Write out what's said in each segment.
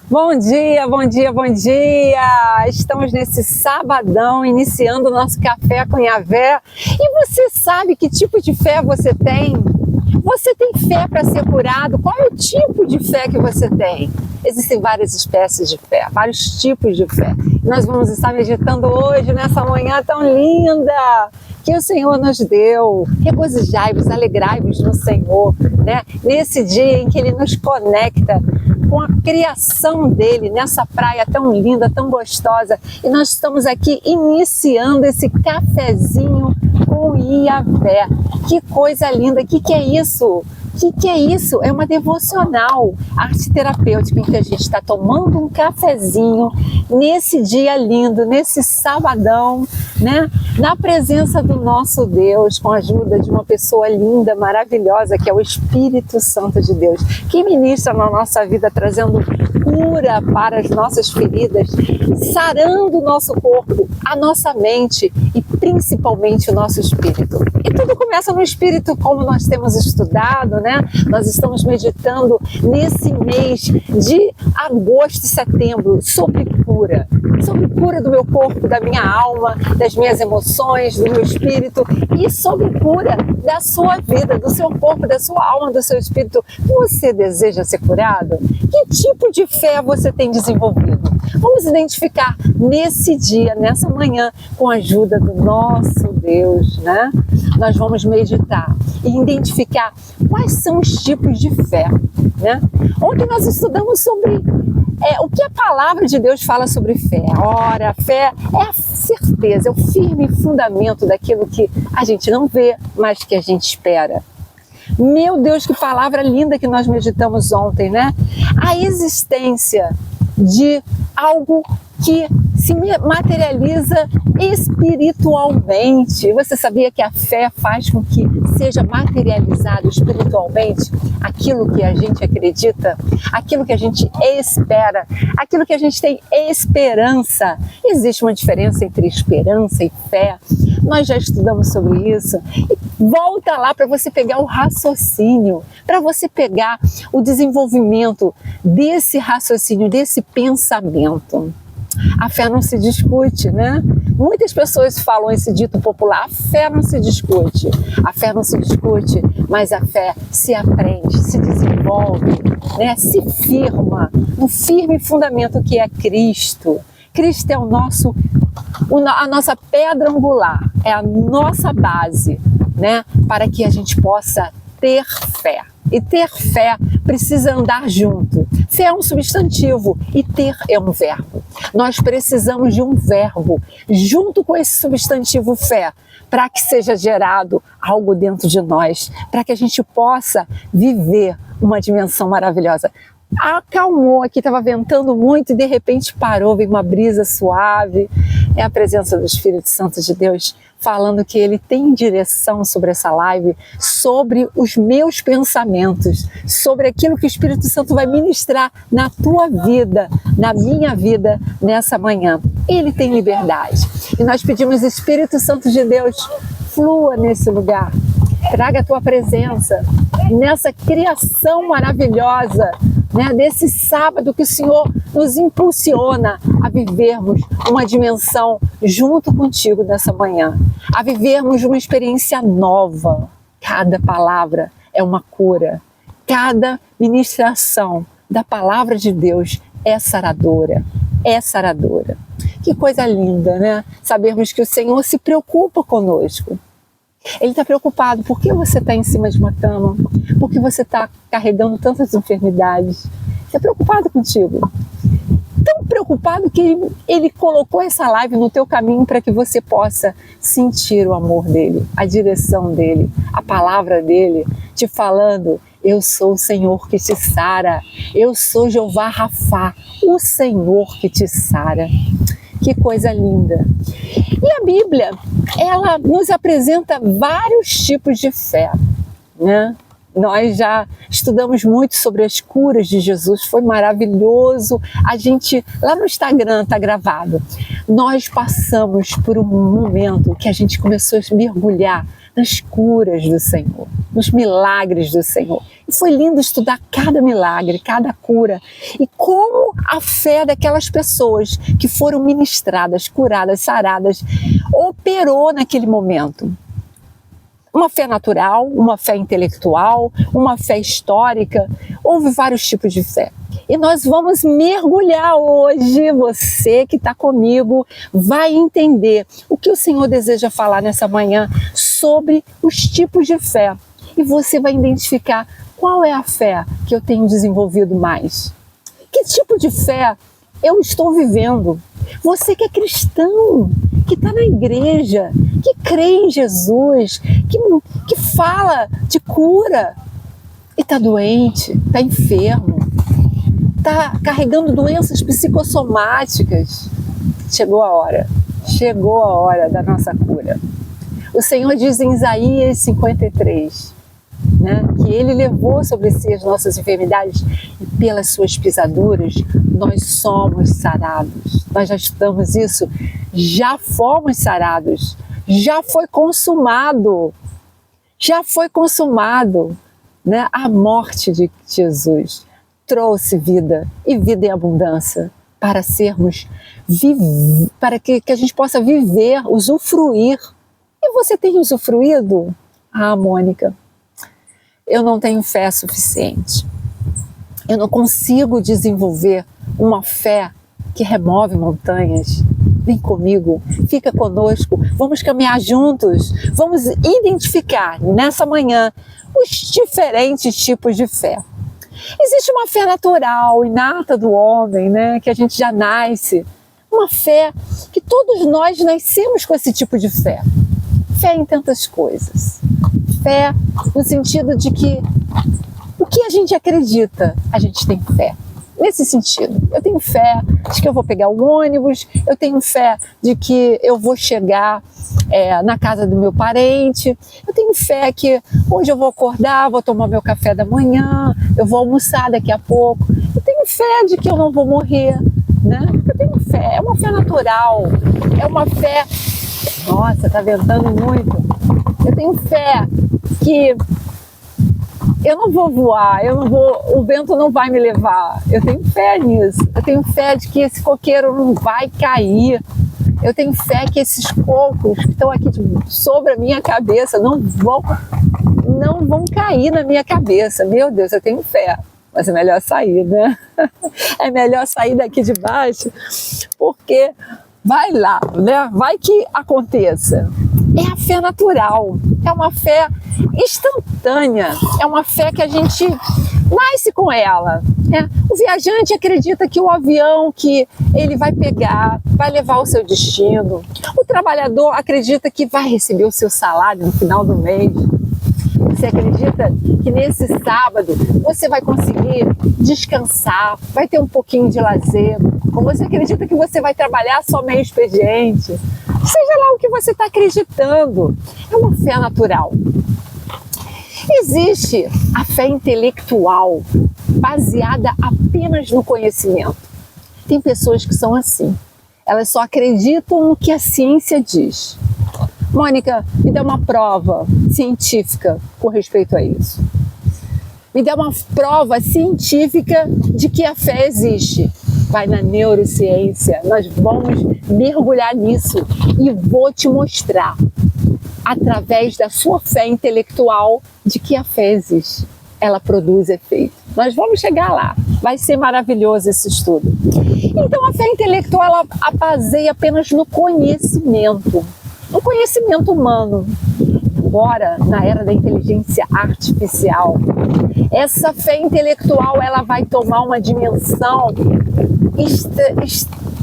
Bom dia, bom dia, bom dia! Estamos nesse sabadão, iniciando o nosso Café com Yahvé. E você sabe que tipo de fé você tem? Você tem fé para ser curado? Qual é o tipo de fé que você tem? Existem várias espécies de fé, vários tipos de fé. Nós vamos estar meditando hoje, nessa manhã tão linda que o Senhor nos deu. Regozijai-vos, alegrai-vos no Senhor, né? Nesse dia em que Ele nos conecta com a criação dele, nessa praia tão linda, tão gostosa. E nós estamos aqui iniciando esse cafezinho com Yahvé. Que coisa linda! O que é isso? O que é isso? É uma devocional arte terapêutica em que a gente está tomando um cafezinho nesse dia lindo, nesse sabadão, né? Na presença do nosso Deus, com a ajuda de uma pessoa linda, maravilhosa, que é o Espírito Santo de Deus, que ministra na nossa vida, trazendo cura para as nossas feridas, sarando o nosso corpo, a nossa mente e principalmente o nosso espírito. E tudo começa no espírito, como nós temos estudado, né? Nós estamos meditando nesse mês de agosto e setembro sobre cura do meu corpo, da minha alma, das minhas emoções, do meu espírito e sobre cura da sua vida, do seu corpo, da sua alma, do seu espírito. Você deseja ser curado? Que tipo de fé você tem desenvolvido? Vamos identificar nesse dia, nessa manhã, com a ajuda do nosso Deus, né? Nós vamos meditar e identificar quais são os tipos de fé, né? Ontem nós estudamos sobre o que a palavra de Deus fala sobre fé. Ora, a fé é a certeza, é o firme fundamento daquilo que a gente não vê, mas que a gente espera. Meu Deus, que palavra linda que nós meditamos ontem, né? A existência de algo que se materializa espiritualmente. Você sabia que a fé faz com que seja materializado espiritualmente aquilo que a gente acredita, aquilo que a gente espera, aquilo que a gente tem esperança? Existe uma diferença entre esperança e fé. Nós já estudamos sobre isso. Volta lá para você pegar o raciocínio, para você pegar o desenvolvimento desse raciocínio, desse pensamento. A fé não se discute, né? Muitas pessoas falam esse dito popular: a fé não se discute. A fé não se discute, mas a fé se aprende, se desenvolve, né? Se firma no firme fundamento que é Cristo. Cristo é a nossa pedra angular, é a nossa base, né? Para que a gente possa ter fé. E ter fé precisa andar junto. Fé é um substantivo e ter é um verbo. Nós precisamos de um verbo junto com esse substantivo fé, para que seja gerado algo dentro de nós, para que a gente possa viver uma dimensão maravilhosa. Acalmou aqui, estava ventando muito e de repente parou, veio uma brisa suave. É a presença do Espírito Santo de Deus falando que Ele tem direção sobre essa live, sobre os meus pensamentos, sobre aquilo que o Espírito Santo vai ministrar na tua vida, na minha vida, nessa manhã. Ele tem liberdade. E nós pedimos, Espírito Santo de Deus, flua nesse lugar. Traga a tua presença nessa criação maravilhosa, né, desse sábado que o Senhor nos impulsiona a vivermos uma dimensão junto contigo nessa manhã, a vivermos uma experiência nova. Cada palavra é uma cura, cada ministração da palavra de Deus é saradora, é saradora. Que coisa linda, né? Sabermos que o Senhor se preocupa conosco. Ele está preocupado. Por que você está em cima de uma cama? Por que você está carregando tantas enfermidades? Ele está preocupado contigo. Tão preocupado que ele colocou essa live no teu caminho para que você possa sentir o amor dele, a direção dele, a palavra dele, te falando: eu sou o Senhor que te sara, eu sou Jeová Rafá, o Senhor que te sara. Que coisa linda! E a Bíblia, ela nos apresenta vários tipos de fé, né? Nós já estudamos muito sobre as curas de Jesus, foi maravilhoso. A gente, lá no Instagram está gravado, nós passamos por um momento que a gente começou a mergulhar nas curas do Senhor, nos milagres do Senhor. E foi lindo estudar cada milagre, cada cura. E como a fé daquelas pessoas que foram ministradas, curadas, saradas, operou naquele momento. Uma fé natural, uma fé intelectual, uma fé histórica. Houve vários tipos de fé. E nós vamos mergulhar hoje. Você que está comigo vai entender o que o Senhor deseja falar nessa manhã sobre os tipos de fé. E você vai identificar qual é a fé que eu tenho desenvolvido mais. Que tipo de fé eu estou vivendo? Você que é cristão, que está na igreja, que crê em Jesus, que fala de cura e está doente, está enfermo, está carregando doenças psicossomáticas. Chegou a hora da nossa cura. O Senhor diz em Isaías 53, que Ele levou sobre si as nossas enfermidades e pelas suas pisaduras nós somos sarados. Nós já estudamos isso, já fomos sarados, já foi consumado, a morte de Jesus trouxe vida e vida em abundância para para que a gente possa viver, usufruir. E você tem usufruído? Ah, Mônica, eu não tenho fé suficiente. Eu não consigo desenvolver uma fé que remove montanhas. Vem comigo, fica conosco, vamos caminhar juntos, vamos identificar nessa manhã os diferentes tipos de fé. Existe uma fé natural, inata do homem, que a gente já nasce. Uma fé que todos nós nascemos com esse tipo de fé. Fé em tantas coisas. Fé no sentido de que o que a gente acredita, a gente tem fé. Nesse sentido, eu tenho fé de que eu vou pegar o ônibus, eu tenho fé de que eu vou chegar na casa do meu parente, eu tenho fé que hoje eu vou acordar, vou tomar meu café da manhã, eu vou almoçar daqui a pouco, eu tenho fé de que eu não vou morrer, eu tenho fé, é uma fé natural, é uma fé, nossa, tá ventando muito, eu tenho fé que eu não vou voar, o vento não vai me levar. Eu tenho fé nisso. Eu tenho fé de que esse coqueiro não vai cair. Eu tenho fé que esses cocos que estão aqui sobre a minha cabeça não vão cair na minha cabeça. Meu Deus, eu tenho fé. Mas é melhor sair, É melhor sair daqui de baixo, porque vai lá, Vai que aconteça. É a fé natural, é uma fé instantânea, é uma fé que a gente nasce com ela. O viajante acredita que o avião que ele vai pegar vai levar ao seu destino. O trabalhador acredita que vai receber o seu salário no final do mês. Você acredita que nesse sábado você vai conseguir descansar, vai ter um pouquinho de lazer? Ou você acredita que você vai trabalhar só meio expediente? Seja lá o que você está acreditando, é uma fé natural. Existe a fé intelectual, baseada apenas no conhecimento. Tem pessoas que são assim, elas só acreditam no que a ciência diz. Mônica, me dá uma prova científica com respeito a isso. Me dá uma prova científica de que a fé existe. Vai na neurociência, nós vamos mergulhar nisso e vou te mostrar, através da sua fé intelectual, de que a fé existe. Ela produz efeito. Nós vamos chegar lá. Vai ser maravilhoso esse estudo. Então a fé intelectual, ela baseia apenas no conhecimento humano. Agora, na era da inteligência artificial, essa fé intelectual, ela vai tomar uma dimensão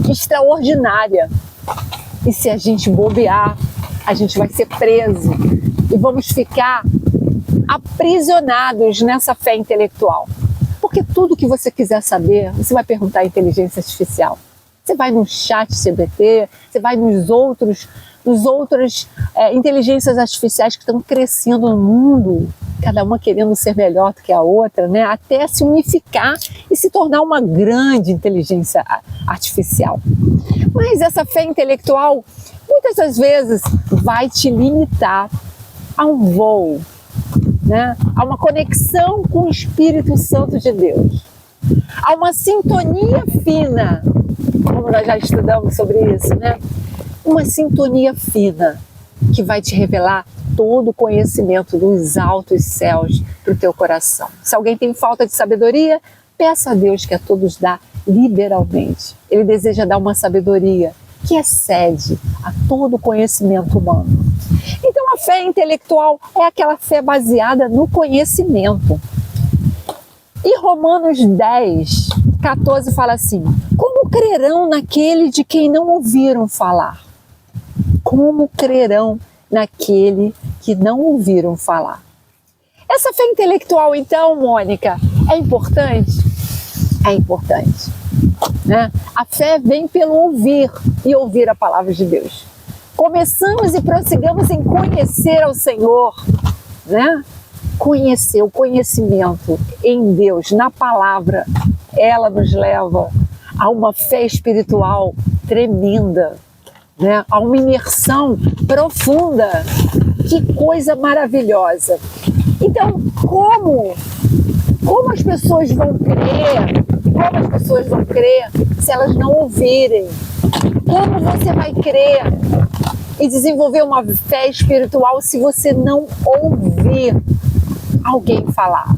extraordinária. E se a gente bobear, a gente vai ser preso e vamos ficar aprisionados nessa fé intelectual. Porque tudo que você quiser saber, você vai perguntar à inteligência artificial. Você vai no ChatGPT, você vai nos outras inteligências artificiais que estão crescendo no mundo. cada uma querendo ser melhor do que a outra, né? Até se unificar e se tornar uma grande inteligência artificial. Mas essa fé intelectual, muitas das vezes, vai te limitar a um voo, né? A uma conexão com o Espírito Santo de Deus, a uma sintonia fina, como nós já estudamos sobre isso, né? Uma sintonia fina que vai te revelar todo o conhecimento dos altos céus para o teu coração. Se alguém tem falta de sabedoria, peça a Deus que a todos dá liberalmente. Ele deseja dar uma sabedoria que excede a todo o conhecimento humano. Então a fé intelectual é aquela fé baseada no conhecimento. E Romanos 10, 14 fala assim: como crerão naquele de quem não ouviram falar? Como crerão naquele que não ouviram falar? Essa fé intelectual, então, Mônica, é importante? É importante, né? A fé vem pelo ouvir e ouvir a palavra de Deus. Começamos e prossigamos em conhecer ao Senhor, né? Conhecer, o conhecimento em Deus, na palavra, ela nos leva a uma fé espiritual tremenda, né? A uma imersão profunda. Que coisa maravilhosa! Então, como as pessoas vão crer? Como as pessoas vão crer se elas não ouvirem? Como você vai crer e desenvolver uma fé espiritual se você não ouvir alguém falar?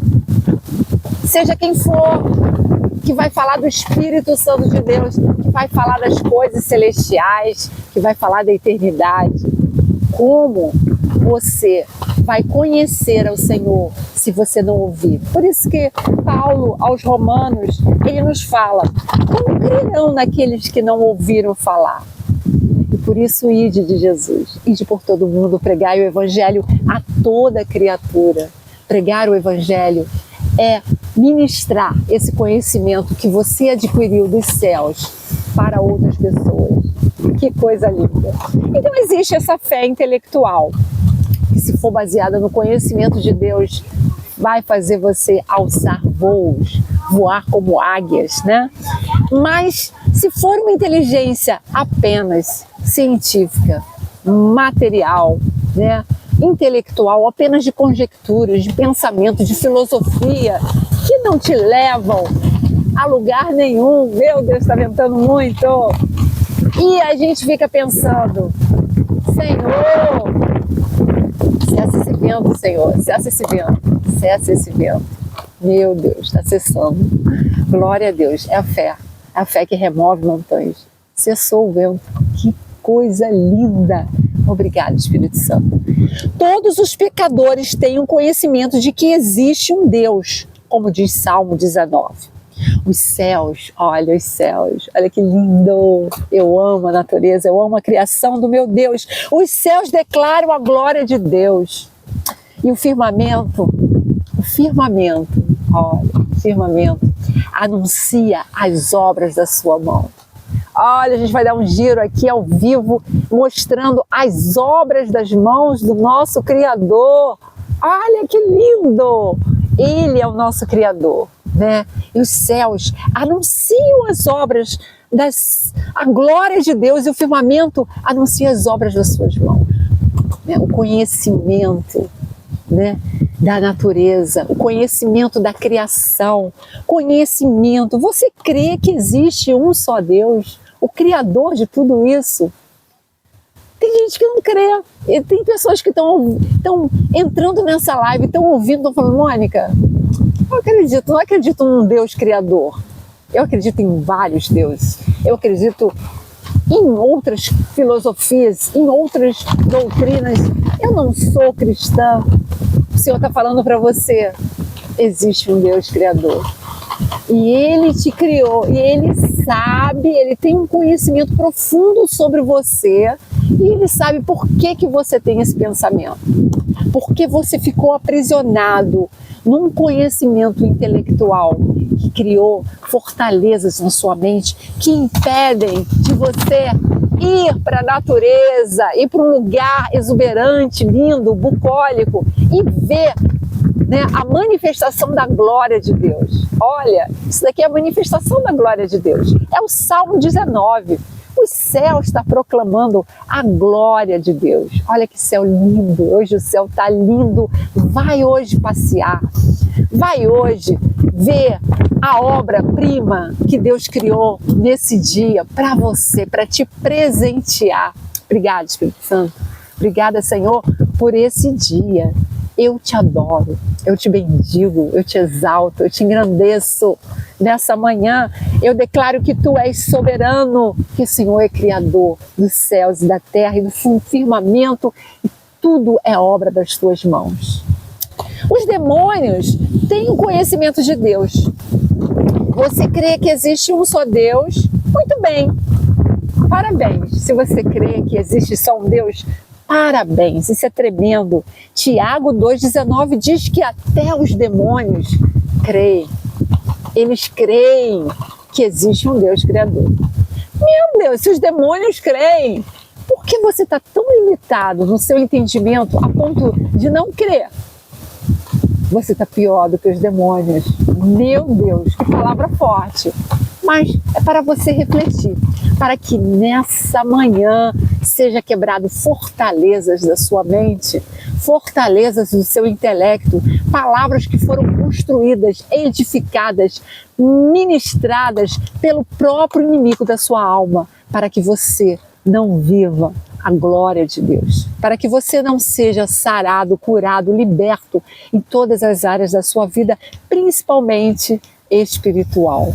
Seja quem for, que vai falar do Espírito Santo de Deus, que vai falar das coisas celestiais, que vai falar da eternidade. Como você vai conhecer ao Senhor se você não ouvir? Por isso que Paulo, aos Romanos, ele nos fala: como crerão naqueles que não ouviram falar? E por isso, ide de Jesus, ide por todo mundo, pregai o Evangelho a toda criatura. Pregar o Evangelho é ministrar esse conhecimento que você adquiriu dos céus para outras pessoas. Que coisa linda! Então existe essa fé intelectual, que se for baseada no conhecimento de Deus, vai fazer você alçar voos, voar como águias, né? Mas se for uma inteligência apenas científica, material, né? Intelectual, apenas de conjecturas, de pensamento, de filosofia, que não te levam a lugar nenhum. Meu Deus, está ventando muito! E a gente fica pensando: Senhor, cessa esse vento, Senhor, cessa esse vento, cessa esse vento. Meu Deus, está cessando. Glória a Deus, é a fé que remove montanhas. Cessou o vento, que coisa linda! Obrigada, Espírito Santo. Todos os pecadores têm um conhecimento de que existe um Deus, como diz Salmo 19. Os céus, olha que lindo! Eu amo a natureza, eu amo a criação do meu Deus. Os céus declaram a glória de Deus. E o firmamento, anuncia as obras da sua mão. Olha, a gente vai dar um giro aqui ao vivo, mostrando as obras das mãos do nosso Criador. Olha que lindo! Ele é o nosso Criador, né? E os céus anunciam as obras, a glória de Deus, e o firmamento anuncia as obras das suas mãos. Né? O conhecimento, né, da natureza, o conhecimento da criação, conhecimento. Você crê que existe um só Deus, o Criador de tudo isso? Tem gente que não crê. E tem pessoas que estão entrando nessa live, estão ouvindo, estão falando: Mônica, eu não acredito num Deus criador. Eu acredito em vários deuses. Eu acredito em outras filosofias, em outras doutrinas. Eu não sou cristã. O Senhor está falando para você: existe um Deus criador. E Ele te criou, e Ele sabe, Ele tem um conhecimento profundo sobre você, e Ele sabe por que você tem esse pensamento. Porque você ficou aprisionado num conhecimento intelectual que criou fortalezas na sua mente que impedem de você ir para a natureza, ir para um lugar exuberante, lindo, bucólico e ver né? A manifestação da glória de Deus. Olha, isso daqui é a manifestação da glória de Deus. É o Salmo 19. O céu está proclamando a glória de Deus. Olha que céu lindo, hoje o céu está lindo. Vai hoje passear, vai hoje ver a obra-prima que Deus criou nesse dia para você, para te presentear. Obrigada, Espírito Santo. Obrigada, Senhor, por esse dia. Eu te adoro, eu te bendigo, eu te exalto, eu te engrandeço. Nessa manhã eu declaro que tu és soberano, que o Senhor é criador dos céus e da terra e do firmamento, e tudo é obra das tuas mãos. Os demônios têm o conhecimento de Deus. Você crê que existe um só Deus? Muito bem, parabéns. Se você crê que existe só um Deus, parabéns, isso é tremendo. Tiago 2,19 diz que até os demônios creem. Eles creem que existe um Deus criador. Meu Deus, se os demônios creem, por que você está tão limitado no seu entendimento a ponto de não crer? Você está pior do que os demônios. Meu Deus, que palavra forte. Mas é para você refletir, para que nessa manhã seja quebrado fortalezas da sua mente, fortalezas do seu intelecto, palavras que foram construídas, edificadas, ministradas pelo próprio inimigo da sua alma, para que você não viva a glória de Deus, para que você não seja sarado, curado, liberto em todas as áreas da sua vida, principalmente espiritual.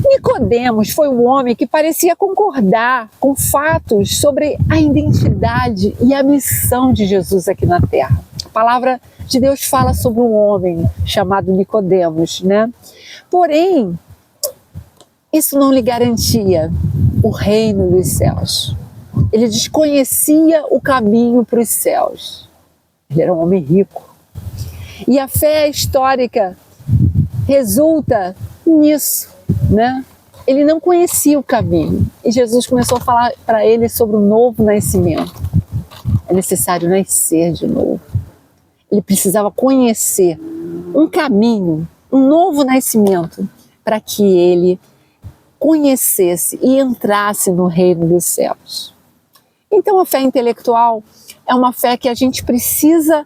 Nicodemos foi um homem que parecia concordar com fatos sobre a identidade e a missão de Jesus aqui na Terra. A palavra de Deus fala sobre um homem chamado Nicodemos, né? Porém, isso não lhe garantia o reino dos céus. Ele desconhecia o caminho para os céus. Ele era um homem rico. E a fé histórica resulta nisso, né? Ele não conhecia o caminho. E Jesus começou a falar para ele sobre o novo nascimento. É necessário nascer de novo. Ele precisava conhecer um caminho, um novo nascimento, para que ele conhecesse e entrasse no reino dos céus. Então a fé intelectual é uma fé que a gente precisa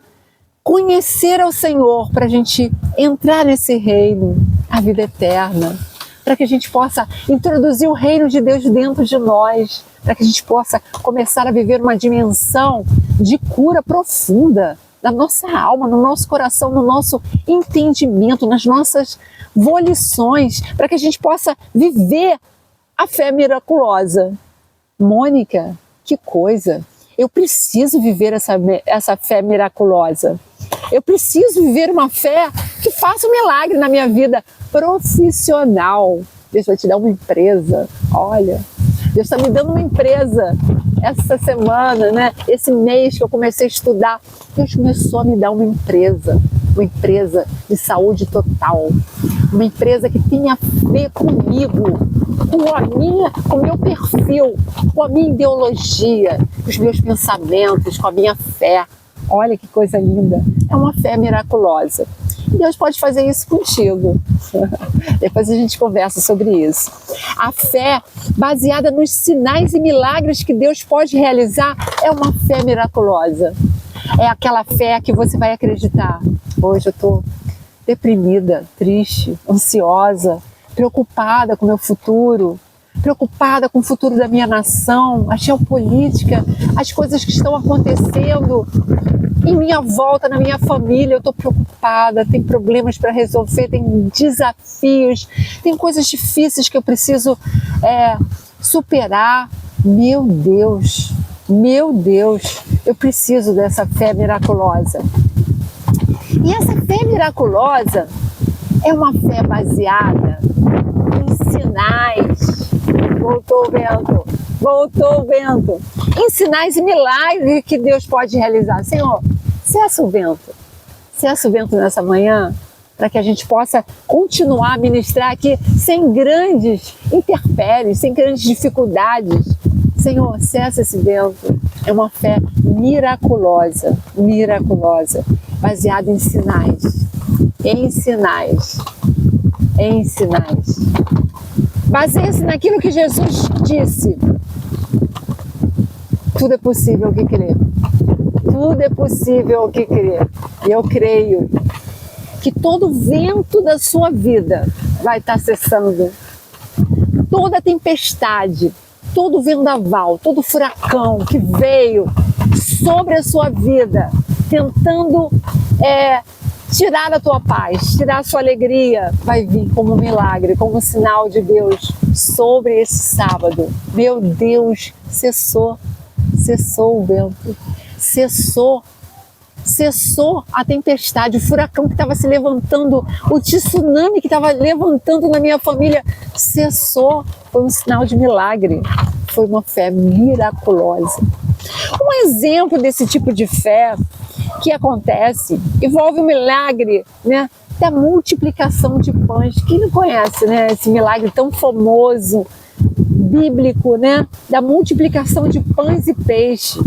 conhecer ao Senhor para a gente entrar nesse reino, a vida eterna, para que a gente possa introduzir o reino de Deus dentro de nós, para que a gente possa começar a viver uma dimensão de cura profunda na nossa alma, no nosso coração, no nosso entendimento, nas nossas volições, para que a gente possa viver a fé miraculosa. Mônica, que coisa! Eu preciso viver essa fé miraculosa. Eu preciso viver uma fé que faça um milagre na minha vida profissional. Deus vai te dar uma empresa. Olha, Deus está me dando uma empresa essa semana, né? Esse mês que eu comecei a estudar, Deus começou a me dar uma empresa de saúde total, uma empresa que tenha a ver comigo, com o meu perfil, com a minha ideologia, com os meus pensamentos, com a minha fé. Olha que coisa linda, é uma fé miraculosa. E Deus pode fazer isso contigo. Depois a gente conversa sobre isso. A fé baseada nos sinais e milagres que Deus pode realizar é uma fé miraculosa. É aquela fé que você vai acreditar. Hoje eu estou deprimida, triste, ansiosa, preocupada com o meu futuro, preocupada com o futuro da minha nação, a geopolítica, as coisas que estão acontecendo em minha volta, na minha família. Eu estou preocupada, tem problemas para resolver, tem desafios, tem coisas difíceis que eu preciso superar. Meu Deus, eu preciso dessa fé miraculosa. E essa fé miraculosa é uma fé baseada em sinais. Voltou o vento. Em sinais e milagres que Deus pode realizar. Senhor, cessa o vento nessa manhã, para que a gente possa continuar a ministrar aqui sem grandes intempéries, sem grandes dificuldades. Senhor, cessa esse vento. É uma fé miraculosa. baseado em sinais. Em sinais. Em sinais. Baseie-se naquilo que Jesus disse. Tudo é possível ao que crer. Tudo é possível ao que crer. E eu creio que todo vento da sua vida vai estar cessando. Toda tempestade, todo vendaval, todo furacão que veio sobre a sua vida, tentando tirar a tua paz, tirar a sua alegria, vai vir como um milagre, como um sinal de Deus sobre esse sábado. Meu Deus, cessou o vento, cessou a tempestade, o furacão que estava se levantando, o tsunami que estava levantando na minha família, cessou. Foi um sinal de milagre, foi uma fé miraculosa. Um exemplo desse tipo de fé que acontece envolve o milagre, né, da multiplicação de pães. Quem não conhece, né, esse milagre tão famoso, bíblico, né, da multiplicação de pães e peixe.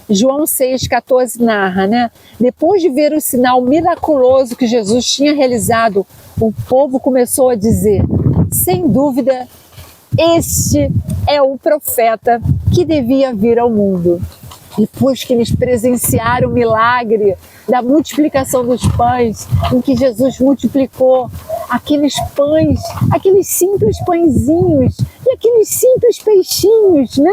João 6,14 narra, né? Depois de ver o sinal miraculoso que Jesus tinha realizado, o povo começou a dizer: sem dúvida, este é o profeta que devia vir ao mundo. Depois que eles presenciaram o milagre da multiplicação dos pães, em que Jesus multiplicou aqueles pães, aqueles simples pãezinhos e aqueles simples peixinhos, né?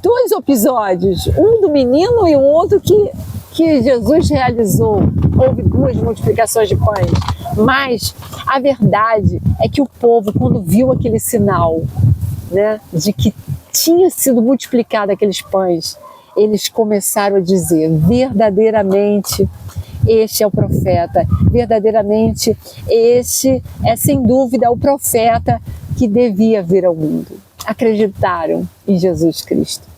Dois episódios, um do menino e o outro que Jesus realizou. Houve duas multiplicações de pães, mas a verdade é que o povo, quando viu aquele sinal, né, de que tinha sido multiplicado aqueles pães, eles começaram a dizer: verdadeiramente este é o profeta, verdadeiramente este é sem dúvida o profeta que devia vir ao mundo. Acreditaram em Jesus Cristo.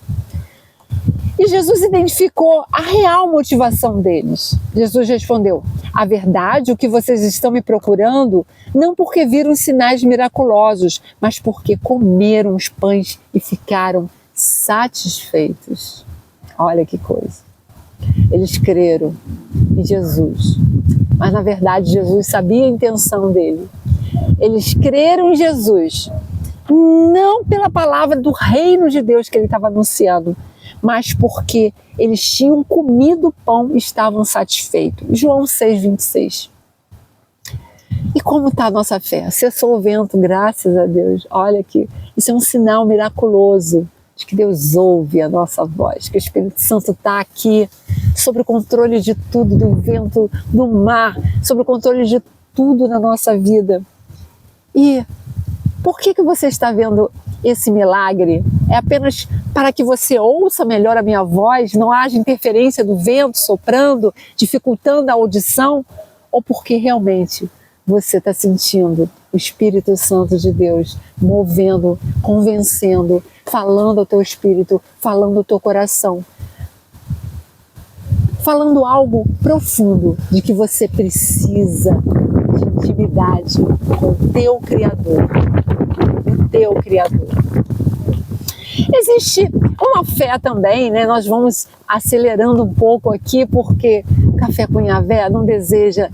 E Jesus identificou a real motivação deles. Jesus respondeu: a verdade, o que vocês estão me procurando, não porque viram sinais miraculosos, mas porque comeram os pães e ficaram satisfeitos. Olha que coisa. Eles creram em Jesus, mas na verdade Jesus sabia a intenção dele. Eles creram em Jesus, não pela palavra do reino de Deus que ele estava anunciando, mas porque eles tinham comido o pão e estavam satisfeitos. João 6,26. E como está a nossa fé? Cessou o vento, graças a Deus. Olha aqui, isso é um sinal miraculoso de que Deus ouve a nossa voz, que o Espírito Santo está aqui, sob o controle de tudo, do vento, do mar, sob o controle de tudo na nossa vida. E por que você está vendo esse milagre? É apenas para que você ouça melhor a minha voz, não haja interferência do vento soprando, dificultando a audição? Ou porque realmente você está sentindo o Espírito Santo de Deus movendo, convencendo, falando ao teu espírito, falando ao teu coração, falando algo profundo de que você precisa de intimidade com o teu Criador, o teu Criador. Existe uma fé também, né? Nós vamos acelerando um pouco aqui, porque Café com Yahvé não deseja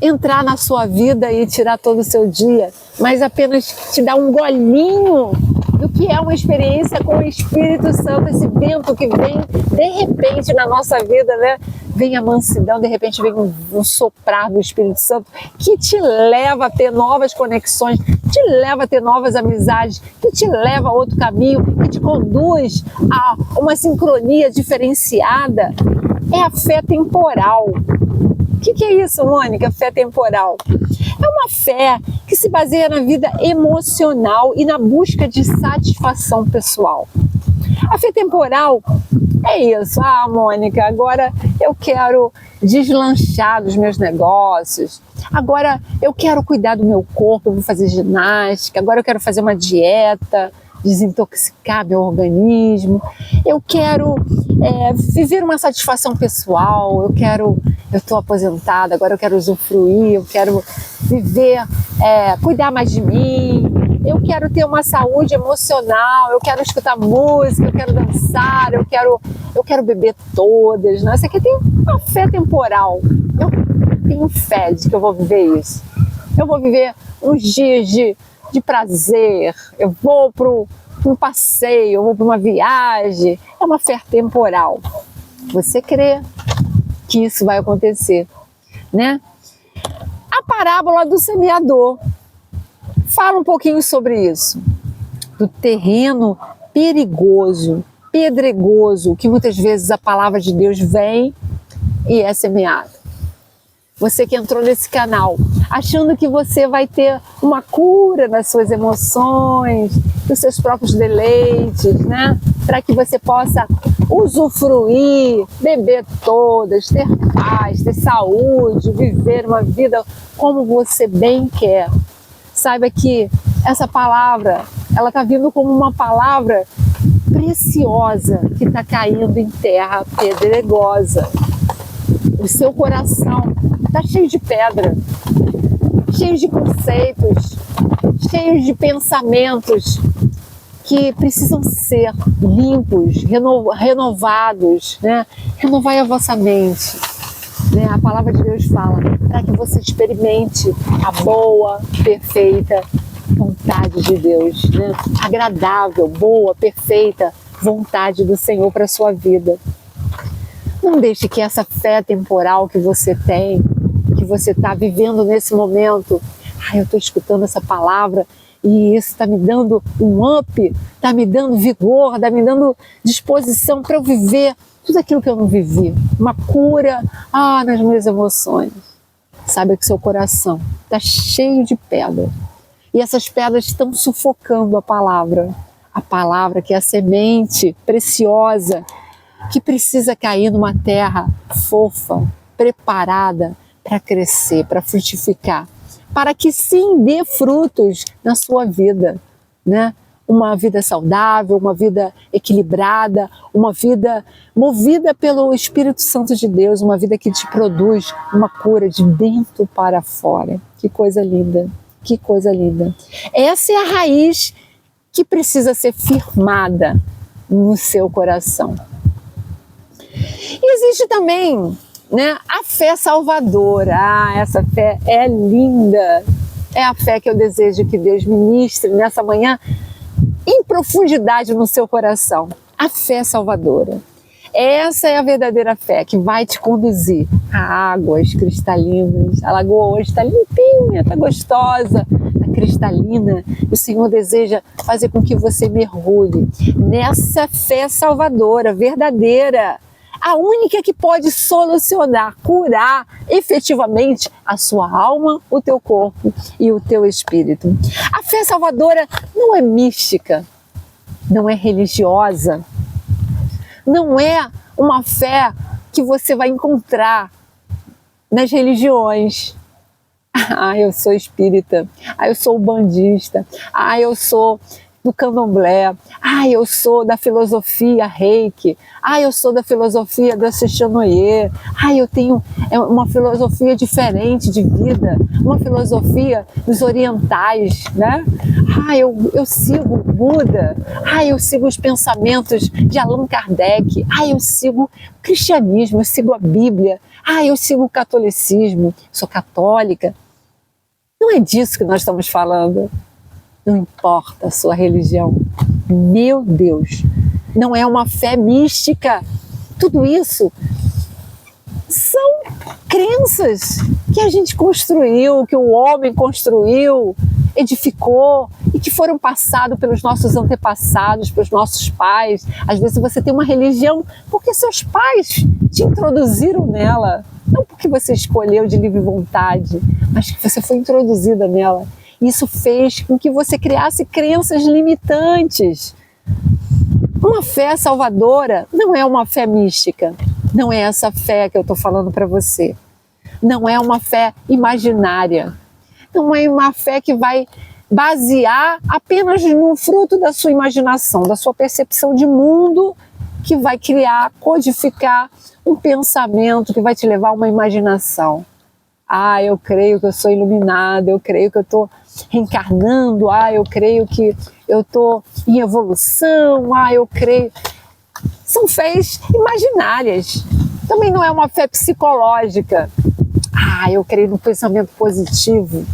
entrar na sua vida e tirar todo o seu dia, mas apenas te dar um golinho do que é uma experiência com o Espírito Santo, esse vento que vem de repente na nossa vida, né? Vem a mansidão, de repente vem um soprar do Espírito Santo que te leva a ter novas conexões, te leva a ter novas amizades, que te leva a outro caminho, que te conduz a uma sincronia diferenciada. É a fé temporal. O que é isso, Mônica? Fé temporal. É uma fé que se baseia na vida emocional e na busca de satisfação pessoal. A fé temporal é isso. Ah, Mônica, agora eu quero deslanchar dos meus negócios. Agora eu quero cuidar do meu corpo, eu vou fazer ginástica. Agora eu quero fazer uma dieta, desintoxicar meu organismo. Eu quero viver uma satisfação pessoal. Eu estou aposentada, agora eu quero usufruir, eu quero viver, cuidar mais de mim, Eu quero ter uma saúde emocional, eu quero escutar música, eu quero dançar, eu quero beber todas. Né? Isso aqui tem uma fé temporal. Eu tenho fé de que eu vou viver isso. Eu vou viver uns dias de prazer, eu vou para um passeio, eu vou para uma viagem. É uma fé temporal. Você crê que isso vai acontecer, né? A parábola do semeador fala um pouquinho sobre isso, do terreno perigoso, pedregoso, que muitas vezes a palavra de Deus vem e é semeada. Você que entrou nesse canal achando que você vai ter uma cura nas suas emoções, dos seus próprios deleites, né? Para que você possa usufruir, beber todas, ter paz, ter saúde, viver uma vida como você bem quer. Saiba que essa palavra, ela está vindo como uma palavra preciosa que está caindo em terra pedregosa. O seu coração está cheio de pedra, cheio de conceitos, cheio de pensamentos que precisam ser limpos, renovados, né? Renovai a vossa mente. Né? A palavra de Deus fala para que você experimente a boa, perfeita vontade de Deus, né? Agradável, boa, perfeita vontade do Senhor para a sua vida. Não deixe que essa fé temporal que você tem, que você está vivendo nesse momento, eu estou escutando essa palavra e isso está me dando um up, está me dando vigor, está me dando disposição para eu viver tudo aquilo que eu não vivi. Uma cura nas minhas emoções. Saiba que seu coração está cheio de pedra. E essas pedras estão sufocando a palavra que é a semente preciosa, que precisa cair numa terra fofa, preparada para crescer, para frutificar, para que sim dê frutos na sua vida, né? Uma vida saudável, uma vida equilibrada, uma vida movida pelo Espírito Santo de Deus, uma vida que te produz uma cura de dentro para fora. Que coisa linda, que coisa linda. Essa é a raiz que precisa ser firmada no seu coração. E existe também, né, a fé salvadora. Essa fé é linda. É a fé que eu desejo que Deus ministre nessa manhã em profundidade no seu coração. A fé salvadora. Essa é a verdadeira fé que vai te conduzir a águas cristalinas. A lagoa hoje está limpinha, está gostosa, está cristalina. O Senhor deseja fazer com que você mergulhe nessa fé salvadora, verdadeira. A única que pode solucionar, curar efetivamente a sua alma, o teu corpo e o teu espírito. A fé salvadora não é mística, não é religiosa, não é uma fé que você vai encontrar nas religiões. Eu sou espírita, eu sou bandista, eu sou do candomblé, eu sou da filosofia reiki, eu sou da filosofia da Seixonoye, eu tenho uma filosofia diferente de vida, uma filosofia dos orientais, né? Eu sigo o Buda, eu sigo os pensamentos de Allan Kardec, eu sigo o cristianismo, eu sigo a Bíblia, eu sigo o catolicismo, sou católica. Não é disso que nós estamos falando. Não importa a sua religião. Meu Deus, não é uma fé mística. Tudo isso são crenças que a gente construiu, que o homem construiu, edificou e que foram passados pelos nossos antepassados, pelos nossos pais. Às vezes você tem uma religião porque seus pais te introduziram nela. Não porque você escolheu de livre vontade, mas que você foi introduzida nela. Isso fez com que você criasse crenças limitantes. Uma fé salvadora não é uma fé mística. Não é essa fé que eu estou falando para você. Não é uma fé imaginária. Não é uma fé que vai basear apenas no fruto da sua imaginação, da sua percepção de mundo, que vai criar, codificar um pensamento que vai te levar a uma imaginação. Eu creio que eu sou iluminada, eu creio que eu estou reencarnando, eu creio que eu estou em evolução, eu creio. São fés imaginárias. Também não é uma fé psicológica. Eu creio no pensamento positivo.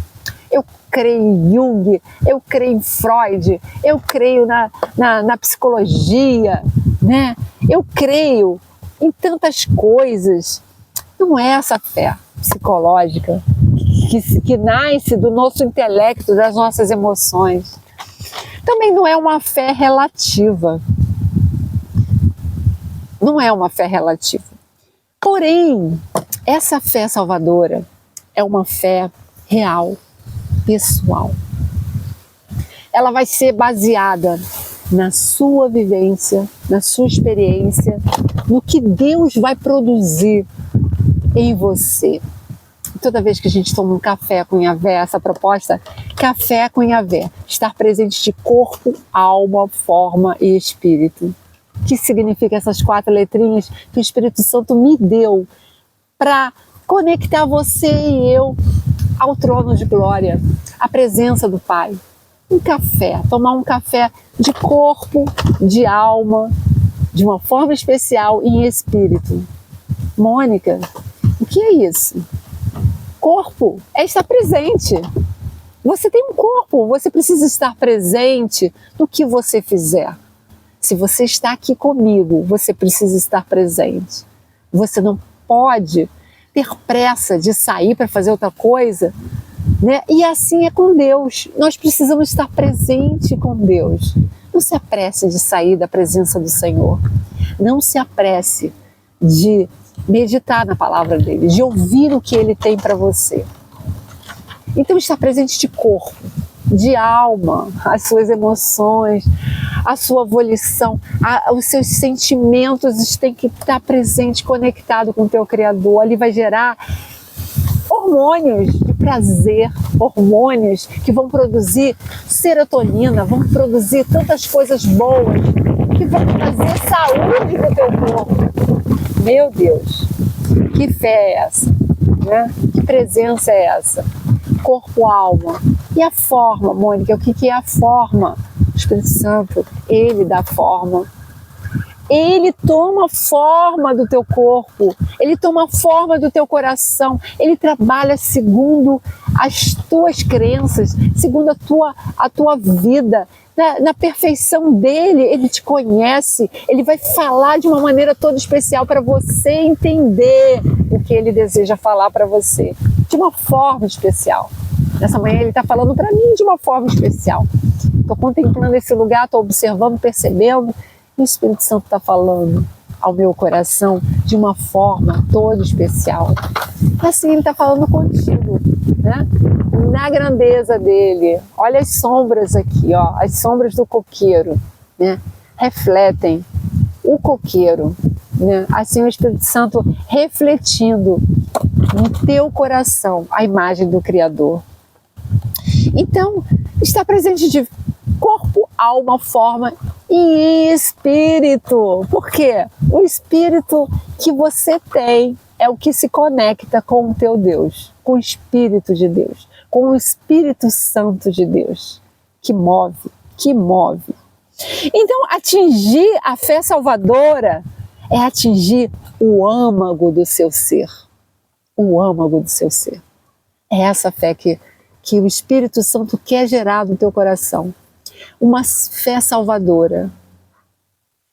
Eu creio em Jung, eu creio em Freud, eu creio na psicologia, né? Eu creio em tantas coisas. Não é essa fé psicológica que nasce do nosso intelecto, das nossas emoções. Também não é uma fé relativa. Não é uma fé relativa. Porém, essa fé salvadora é uma fé real, pessoal. Ela vai ser baseada na sua vivência, na sua experiência, no que Deus vai produzir em você. Toda vez que a gente toma um café com Yahvé, essa proposta, café com Yahvé, estar presente de corpo, alma, forma e espírito. O que significa essas 4 letrinhas que o Espírito Santo me deu para conectar você e eu ao trono de glória, à presença do Pai. Um café, tomar um café de corpo, de alma, de uma forma especial e em espírito. Mônica, o que é isso? Corpo é estar presente. Você tem um corpo, você precisa estar presente no que você fizer. Se você está aqui comigo, você precisa estar presente. Você não pode ter pressa de sair para fazer outra coisa, né? E assim é com Deus. Nós precisamos estar presente com Deus. Não se apresse de sair da presença do Senhor. Não se apresse de meditar na palavra dele, de ouvir o que ele tem para você. Então, estar presente de corpo, de alma, as suas emoções, a sua volição, os seus sentimentos têm que estar presente, conectado com o teu Criador. Ali vai gerar hormônios de prazer, hormônios que vão produzir serotonina, vão produzir tantas coisas boas, que vão trazer saúde para o teu corpo. Meu Deus, que fé é essa? Né? Que presença é essa? Corpo, alma. E a forma, Mônica, o que é a forma? O Espírito Santo, ele dá forma. Ele toma forma do teu corpo, ele toma forma do teu coração, ele trabalha segundo as tuas crenças, segundo a tua vida. Na perfeição dele, ele te conhece, ele vai falar de uma maneira toda especial para você entender o que ele deseja falar para você, de uma forma especial. Nessa manhã ele está falando para mim de uma forma especial. Estou contemplando esse lugar, estou observando, percebendo, e o Espírito Santo está falando ao meu coração de uma forma toda especial. Assim ele está falando contigo, né? Na grandeza dele. Olha as sombras aqui, ó, as sombras do coqueiro, né? Refletem o coqueiro, né? Assim o Espírito Santo refletindo no teu coração a imagem do Criador. Então, está presente de corpo, alma, forma e espírito. Por quê? O espírito que você tem é o que se conecta com o teu Deus, com o Espírito de Deus, com o Espírito Santo de Deus, que move, que move. Então, atingir a fé salvadora é atingir o âmago do seu ser. O âmago do seu ser. É essa fé que o Espírito Santo quer gerar no teu coração. Uma fé salvadora.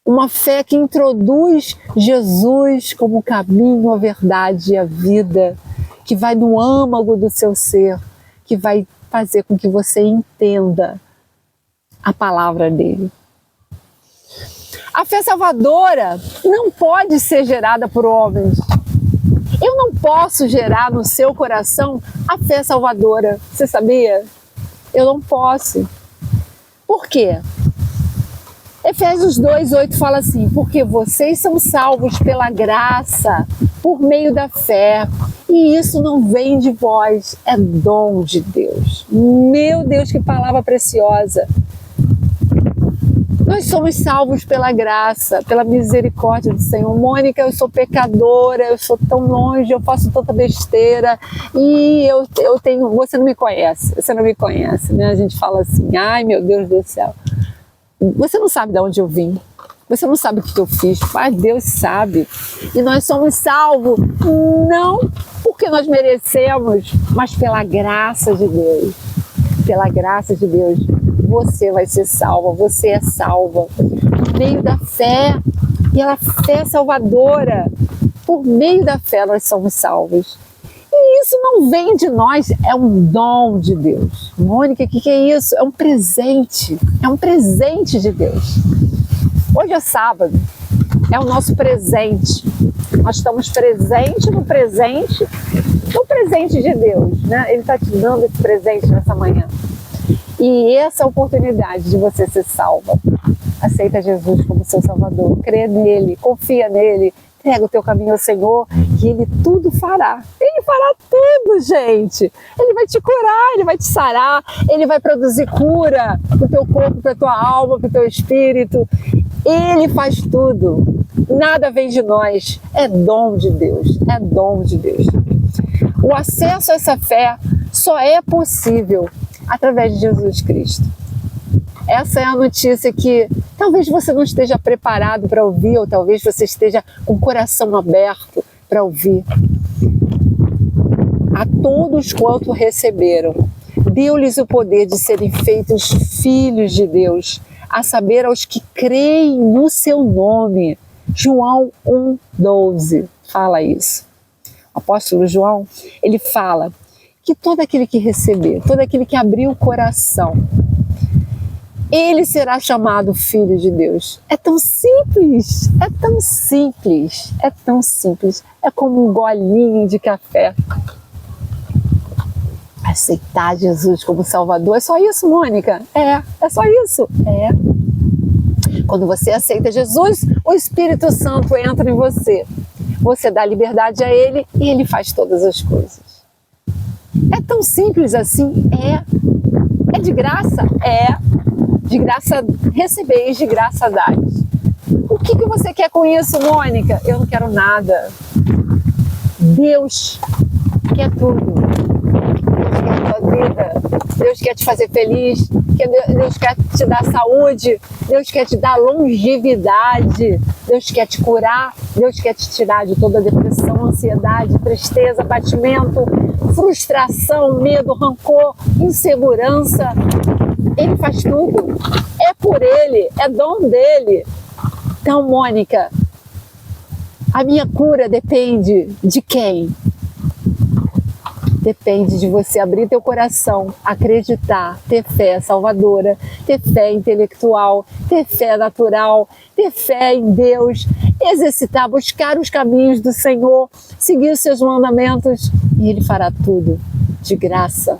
Uma fé que introduz Jesus como o caminho, a verdade e a vida, que vai no âmago do seu ser, que vai fazer com que você entenda a palavra dele. A fé salvadora não pode ser gerada por homens. Eu não posso gerar no seu coração a fé salvadora. Você sabia? Eu não posso. Por quê? Efésios 2:8 fala assim: porque vocês são salvos pela graça, por meio da fé, e isso não vem de vós, é dom de Deus. Meu Deus, que palavra preciosa! Nós somos salvos pela graça, pela misericórdia do Senhor. Mônica, eu sou pecadora, eu sou tão longe, eu faço tanta besteira e eu tenho... Você não me conhece, né? A gente fala assim, ai meu Deus do céu, você não sabe de onde eu vim, você não sabe o que eu fiz, mas Deus sabe. E nós somos salvos, não porque nós merecemos, mas pela graça de Deus. Pela graça de Deus, você vai ser salva, você é salva. Por meio da fé, e a fé salvadora, por meio da fé nós somos salvos. E isso não vem de nós, é um dom de Deus. Mônica, o que é isso? É um presente de Deus. Hoje é sábado, é o nosso presente. Nós estamos presentes no presente de Deus, né? Ele está te dando esse presente nessa manhã. E essa oportunidade de você ser salva. Aceita Jesus como seu Salvador, crê nele, confia nele, entrega o teu caminho ao Senhor, que Ele tudo fará. Ele fará tudo, gente. Ele vai te curar, Ele vai te sarar, Ele vai produzir cura para o teu corpo, para a tua alma, para o teu espírito. Ele faz tudo. Nada vem de nós. É dom de Deus. É dom de Deus. O acesso a essa fé só é possível através de Jesus Cristo. Essa é a notícia que talvez você não esteja preparado para ouvir, ou talvez você esteja com o coração aberto para ouvir. A todos quanto receberam, deu-lhes o poder de serem feitos filhos de Deus, a saber, aos que creem no seu nome. João 1,12 fala isso. O apóstolo João, ele fala que todo aquele que receber, todo aquele que abrir o coração, ele será chamado filho de Deus. É tão simples, é tão simples, é tão simples. É como um golinho de café. Aceitar Jesus como Salvador, é só isso, Mônica? É só isso? É. Quando você aceita Jesus, o Espírito Santo entra em você. Você dá liberdade a Ele e Ele faz todas as coisas. É tão simples assim? É. É de graça? É. De graça recebeis, de graça dais. O que você quer com isso, Mônica? Eu não quero nada. Deus quer tudo. Deus quer a tua vida. Deus quer te fazer feliz. Deus quer te dar saúde. Deus quer te dar longevidade. Deus quer te curar. Deus quer te tirar de toda depressão, ansiedade, tristeza, abatimento, frustração, medo, rancor, insegurança. Ele faz tudo. É por Ele, é dom dele. Então, Mônica, a minha cura depende de quem? Depende de você abrir teu coração, acreditar, ter fé salvadora, ter fé intelectual, ter fé natural, ter fé em Deus, exercitar, buscar os caminhos do Senhor, seguir os seus mandamentos e Ele fará tudo de graça,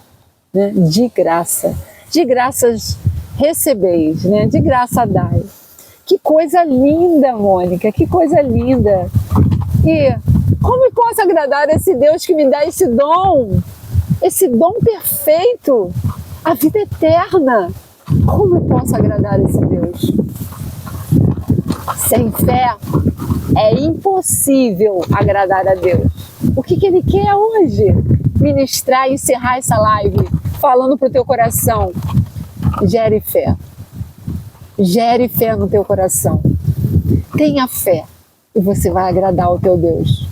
né? De graça. De graças recebeis, né? De graça dai. Que coisa linda, Mônica, que coisa linda. E como eu posso agradar esse Deus que me dá esse dom perfeito, a vida eterna? Como eu posso agradar esse Deus? Sem fé é impossível agradar a Deus. O que Ele quer hoje? Ministrar e encerrar essa live falando para o teu coração. Gere fé. Gere fé no teu coração. Tenha fé e você vai agradar o teu Deus.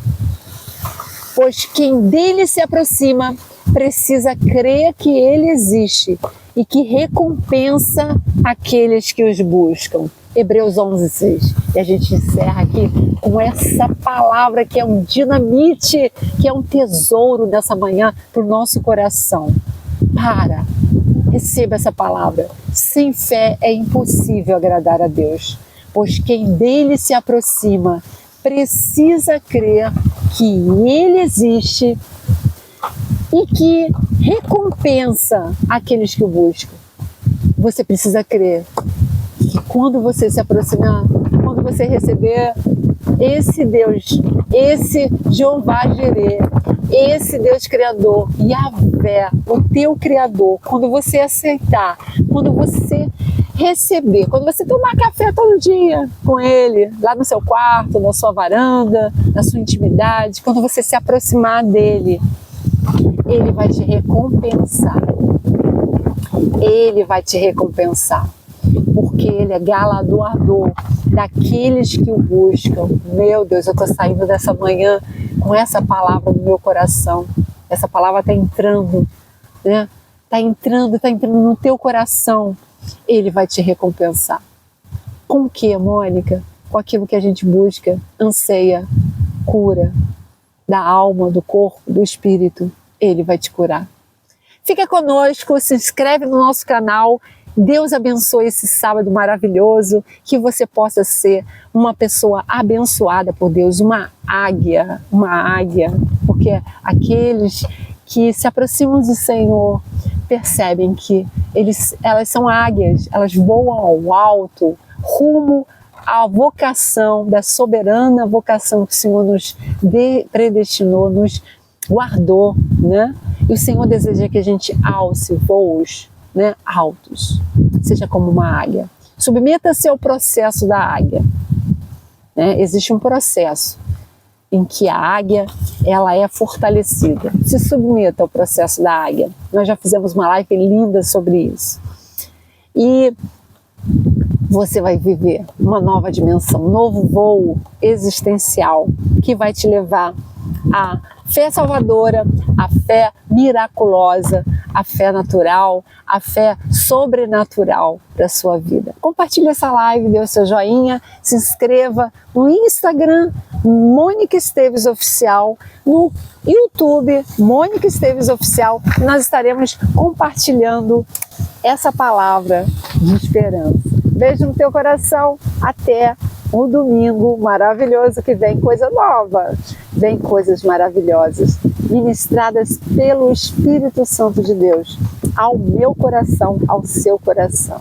Pois quem dele se aproxima precisa crer que ele existe e que recompensa aqueles que os buscam. Hebreus 11:6. E a gente encerra aqui com essa palavra que é um dinamite, que é um tesouro nessa manhã para o nosso coração. Receba essa palavra. Sem fé é impossível agradar a Deus, pois quem dele se aproxima precisa crer que Ele existe e que recompensa aqueles que o buscam. Você precisa crer que quando você se aproximar, quando você receber esse Deus, esse Jeová Jireh, esse Deus Criador, Yahvé, o teu Criador, quando você aceitar, quando você receber. Quando você tomar café todo dia com ele, lá no seu quarto, na sua varanda, na sua intimidade, quando você se aproximar dele, ele vai te recompensar. Ele vai te recompensar, porque ele é galardoador daqueles que o buscam. Meu Deus, eu estou saindo dessa manhã com essa palavra no meu coração. Essa palavra está entrando, né? Está entrando no teu coração. Ele vai te recompensar. Com o que, Mônica? Com aquilo que a gente busca, anseia, cura da alma, do corpo, do espírito. Ele vai te curar. Fica conosco, se inscreve no nosso canal. Deus abençoe esse sábado maravilhoso, que você possa ser uma pessoa abençoada por Deus, uma águia, porque aqueles que se aproximam do Senhor percebem que elas são águias, elas voam ao alto, rumo à vocação, da soberana vocação que o Senhor nos predestinou, nos guardou, né? E o Senhor deseja que a gente alce voos, né, altos, seja como uma águia. Submeta-se ao processo da águia. Né? Existe um processo em que a águia ela é fortalecida. Se submeta ao processo da águia. Nós já fizemos uma live linda sobre isso. E você vai viver uma nova dimensão, um novo voo existencial que vai te levar à fé salvadora, a fé miraculosa, a fé natural, a fé sobrenatural para a sua vida. Compartilhe essa live, dê o seu joinha, se inscreva no Instagram, Mônica Esteves Oficial, no YouTube, Mônica Esteves Oficial. Nós estaremos compartilhando essa palavra de esperança. Beijo no teu coração, até o domingo maravilhoso que vem coisa nova, vem coisas maravilhosas, ministradas pelo Espírito Santo de Deus, ao meu coração, ao seu coração.